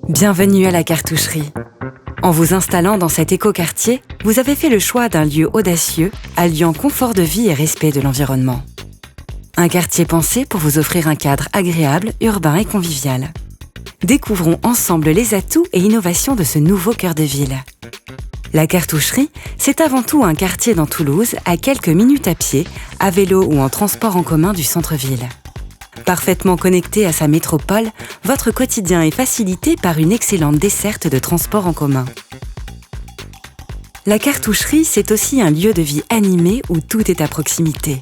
Bienvenue à la cartoucherie. En vous installant dans cet écoquartier, vous avez fait le choix d'un lieu audacieux, alliant confort de vie et respect de l'environnement. Un quartier pensé pour vous offrir un cadre agréable, urbain et convivial. Découvrons ensemble les atouts et innovations de ce nouveau cœur de ville. La cartoucherie, c'est avant tout un quartier dans Toulouse, à quelques minutes à pied, à vélo ou en transport en commun du centre-ville. Parfaitement connecté à sa métropole, votre quotidien est facilité par une excellente desserte de transport en commun. La cartoucherie, c'est aussi un lieu de vie animé où tout est à proximité.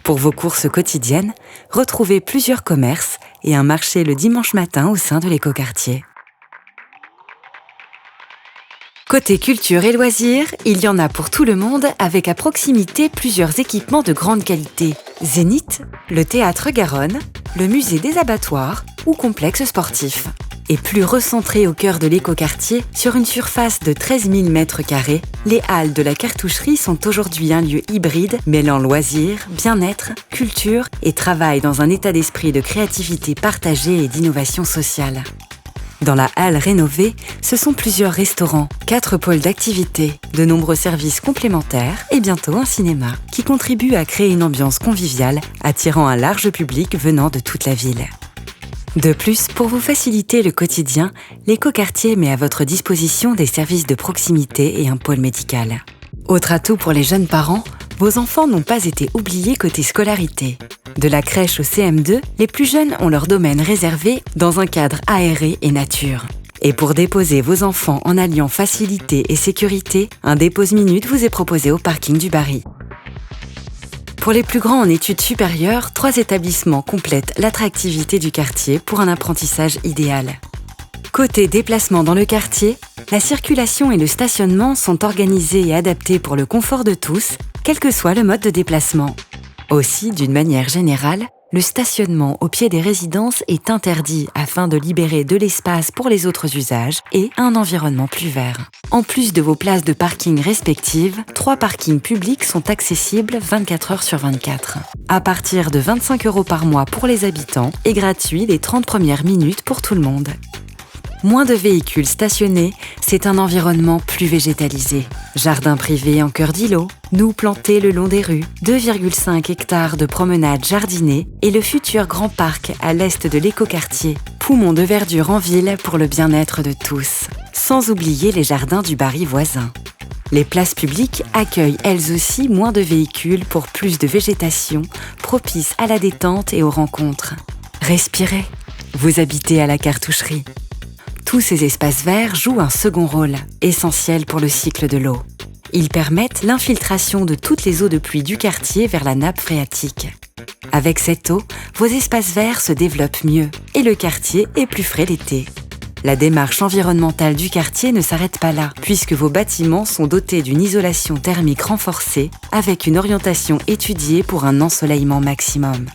Pour vos courses quotidiennes, retrouvez plusieurs commerces et un marché le dimanche matin au sein de l'écoquartier. Côté culture et loisirs, il y en a pour tout le monde avec à proximité plusieurs équipements de grande qualité. Zénith, le théâtre Garonne, le musée des abattoirs ou complexe sportif. Et plus recentré au cœur de l'écoquartier, sur une surface de 13 000 m², les halles de la cartoucherie sont aujourd'hui un lieu hybride mêlant loisirs, bien-être, culture et travail dans un état d'esprit de créativité partagée et d'innovation sociale. Dans la halle rénovée, ce sont plusieurs restaurants, 4 pôles d'activité, de nombreux services complémentaires et bientôt un cinéma qui contribue à créer une ambiance conviviale, attirant un large public venant de toute la ville. De plus, pour vous faciliter le quotidien, l'écoquartier met à votre disposition des services de proximité et un pôle médical. Autre atout pour les jeunes parents, vos enfants n'ont pas été oubliés côté scolarité. De la crèche au CM2, les plus jeunes ont leur domaine réservé dans un cadre aéré et nature. Et pour déposer vos enfants en alliant facilité et sécurité, un dépose-minute vous est proposé au parking du Barry. Pour les plus grands en études supérieures, 3 établissements complètent l'attractivité du quartier pour un apprentissage idéal. Côté déplacement dans le quartier, la circulation et le stationnement sont organisés et adaptés pour le confort de tous, quel que soit le mode de déplacement. Aussi, d'une manière générale, le stationnement au pied des résidences est interdit afin de libérer de l'espace pour les autres usages et un environnement plus vert. En plus de vos places de parking respectives, 3 parkings publics sont accessibles 24 heures sur 24. À partir de 25 € par mois pour les habitants et gratuit les 30 premières minutes pour tout le monde. Moins de véhicules stationnés, c'est un environnement plus végétalisé. Jardin privé en cœur d'îlot, nous plantés le long des rues, 2,5 hectares de promenades jardinées et le futur grand parc à l'est de l'écoquartier. Poumon de verdure en ville pour le bien-être de tous. Sans oublier les jardins du Barry voisin. Les places publiques accueillent elles aussi moins de véhicules pour plus de végétation, propice à la détente et aux rencontres. Respirez, vous habitez à la cartoucherie. Tous ces espaces verts jouent un second rôle, essentiel pour le cycle de l'eau. Ils permettent l'infiltration de toutes les eaux de pluie du quartier vers la nappe phréatique. Avec cette eau, vos espaces verts se développent mieux et le quartier est plus frais l'été. La démarche environnementale du quartier ne s'arrête pas là, puisque vos bâtiments sont dotés d'une isolation thermique renforcée avec une orientation étudiée pour un ensoleillement maximum.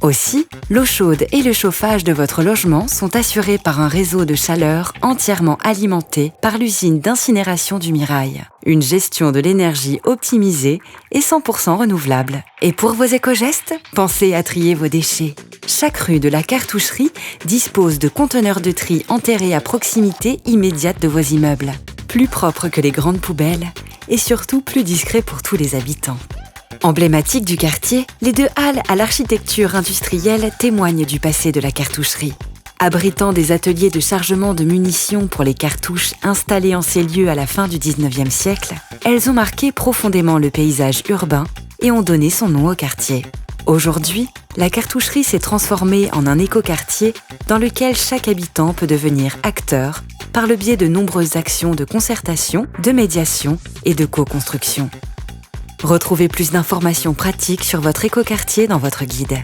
Aussi, l'eau chaude et le chauffage de votre logement sont assurés par un réseau de chaleur entièrement alimenté par l'usine d'incinération du Mirail. Une gestion de l'énergie optimisée et 100% renouvelable. Et pour vos éco-gestes, pensez à trier vos déchets. Chaque rue de la cartoucherie dispose de conteneurs de tri enterrés à proximité immédiate de vos immeubles. Plus propres que les grandes poubelles et surtout plus discrets pour tous les habitants. Emblématiques du quartier, les 2 halles à l'architecture industrielle témoignent du passé de la cartoucherie. Abritant des ateliers de chargement de munitions pour les cartouches installés en ces lieux à la fin du 19e siècle, elles ont marqué profondément le paysage urbain et ont donné son nom au quartier. Aujourd'hui, la cartoucherie s'est transformée en un écoquartier dans lequel chaque habitant peut devenir acteur par le biais de nombreuses actions de concertation, de médiation et de co-construction. Retrouvez plus d'informations pratiques sur votre écoquartier dans votre guide.